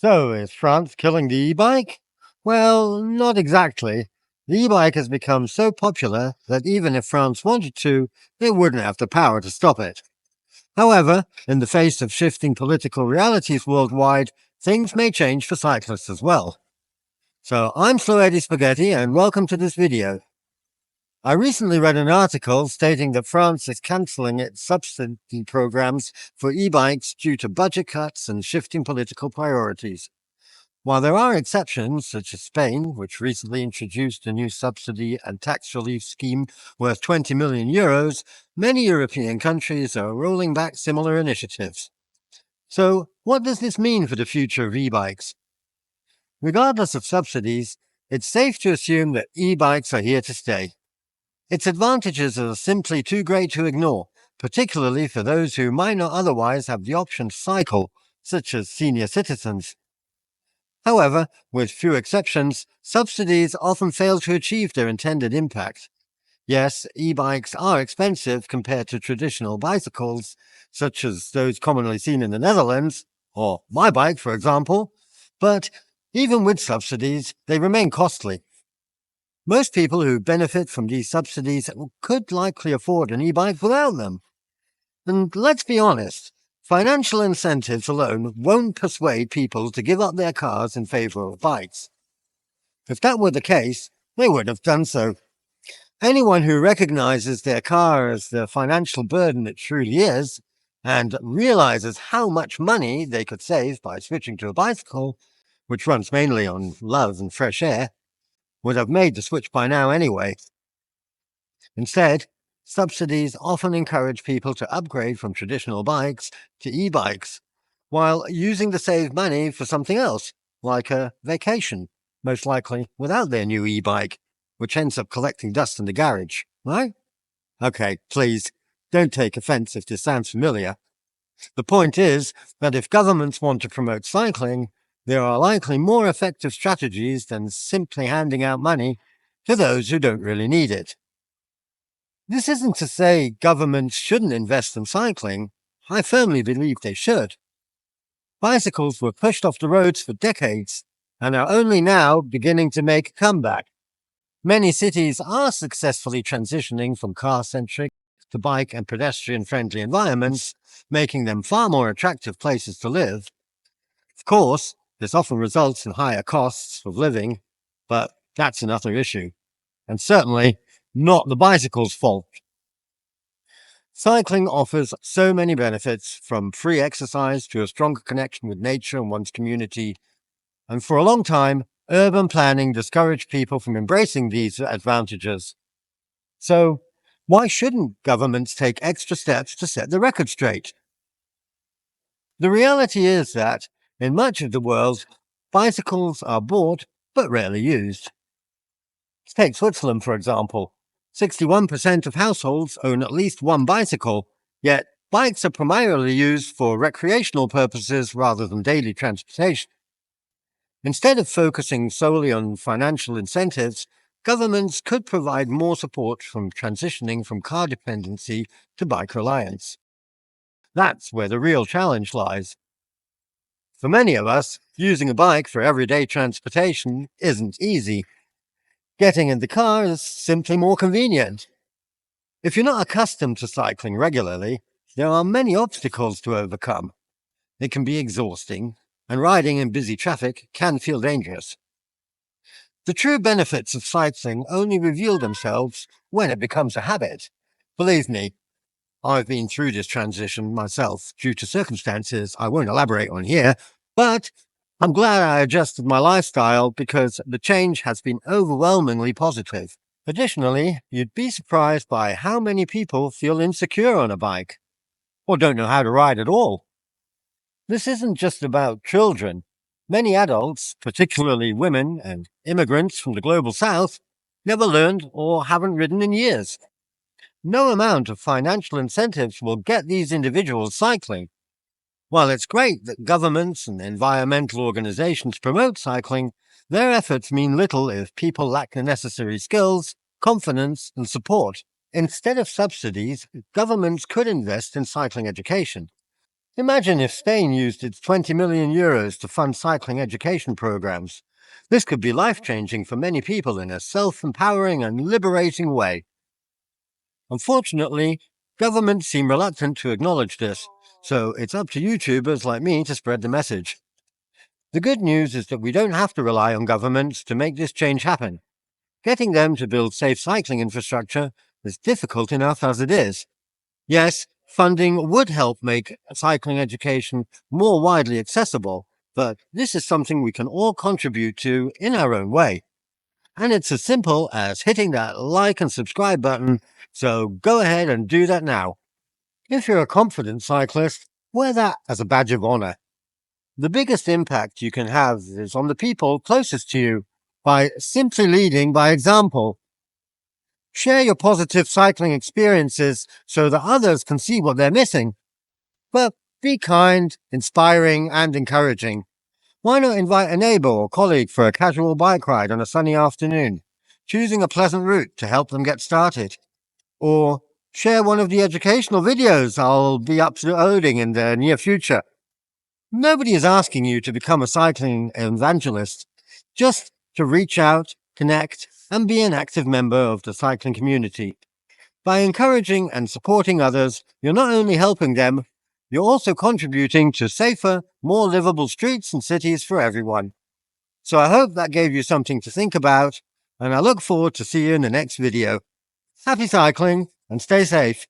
So, is France killing the e-bike? Well, not exactly. The e-bike has become so popular that even if France wanted to, it wouldn't have the power to stop it. However, in the face of shifting political realities worldwide, things may change for cyclists as well. So, I'm Slow Eddie Spaghetti and welcome to this video. I recently read an article stating that France is cancelling its subsidy programs for e-bikes due to budget cuts and shifting political priorities. While there are exceptions, such as Spain, which recently introduced a new subsidy and tax relief scheme worth 20 million euros, many European countries are rolling back similar initiatives. So, what does this mean for the future of e-bikes? Regardless of subsidies, it's safe to assume that e-bikes are here to stay. Its advantages are simply too great to ignore, particularly for those who might not otherwise have the option to cycle, such as senior citizens. However, with few exceptions, subsidies often fail to achieve their intended impact. Yes, e-bikes are expensive compared to traditional bicycles, such as those commonly seen in the Netherlands, or my bike, for example, but even with subsidies, they remain costly. Most people who benefit from these subsidies could likely afford an e-bike without them. And let's be honest, financial incentives alone won't persuade people to give up their cars in favor of bikes. If that were the case, they would have done so. Anyone who recognizes their car as the financial burden it truly is, and realizes how much money they could save by switching to a bicycle, which runs mainly on love and fresh air, would have made the switch by now anyway. Instead, subsidies often encourage people to upgrade from traditional bikes to e-bikes, while using the saved money for something else, like a vacation, most likely without their new e-bike, which ends up collecting dust in the garage, right? Okay, please, don't take offense if this sounds familiar. The point is that if governments want to promote cycling, there are likely more effective strategies than simply handing out money to those who don't really need it. This isn't to say governments shouldn't invest in cycling. I firmly believe they should. Bicycles were pushed off the roads for decades and are only now beginning to make a comeback. Many cities are successfully transitioning from car-centric to bike and pedestrian-friendly environments, making them far more attractive places to live. Of course, this often results in higher costs of living, but that's another issue, and certainly not the bicycle's fault. Cycling offers so many benefits, from free exercise to a stronger connection with nature and one's community, and for a long time, urban planning discouraged people from embracing these advantages. So, why shouldn't governments take extra steps to set the record straight? The reality is that, in much of the world, bicycles are bought but rarely used. Take Switzerland, for example. 61% of households own at least one bicycle, yet bikes are primarily used for recreational purposes rather than daily transportation. Instead of focusing solely on financial incentives, governments could provide more support from transitioning from car dependency to bike reliance. That's where the real challenge lies. For many of us, using a bike for everyday transportation isn't easy. Getting in the car is simply more convenient. If you're not accustomed to cycling regularly, there are many obstacles to overcome. It can be exhausting, and riding in busy traffic can feel dangerous. The true benefits of cycling only reveal themselves when it becomes a habit. Believe me, I've been through this transition myself due to circumstances I won't elaborate on here, but I'm glad I adjusted my lifestyle because the change has been overwhelmingly positive. Additionally, you'd be surprised by how many people feel insecure on a bike, or don't know how to ride at all. This isn't just about children. Many adults, particularly women and immigrants from the global south, never learned or haven't ridden in years. No amount of financial incentives will get these individuals cycling. While it's great that governments and environmental organizations promote cycling, their efforts mean little if people lack the necessary skills, confidence, and support. Instead of subsidies, governments could invest in cycling education. Imagine if Spain used its 20 million euros to fund cycling education programs. This could be life-changing for many people in a self-empowering and liberating way. Unfortunately, governments seem reluctant to acknowledge this, so it's up to YouTubers like me to spread the message. The good news is that we don't have to rely on governments to make this change happen. Getting them to build safe cycling infrastructure is difficult enough as it is. Yes, funding would help make cycling education more widely accessible, but this is something we can all contribute to in our own way. And it's as simple as hitting that like and subscribe button, so go ahead and do that now. If you're a confident cyclist, wear that as a badge of honor. The biggest impact you can have is on the people closest to you by simply leading by example. Share your positive cycling experiences so that others can see what they're missing. But be kind, inspiring, and encouraging. Why not invite a neighbor or colleague for a casual bike ride on a sunny afternoon, choosing a pleasant route to help them get started? Or share one of the educational videos I'll be uploading in the near future. Nobody is asking you to become a cycling evangelist, just to reach out, connect, and be an active member of the cycling community. By encouraging and supporting others, you're not only helping them, you're also contributing to safer, more livable streets and cities for everyone. So I hope that gave you something to think about, and I look forward to see you in the next video. Happy cycling and stay safe.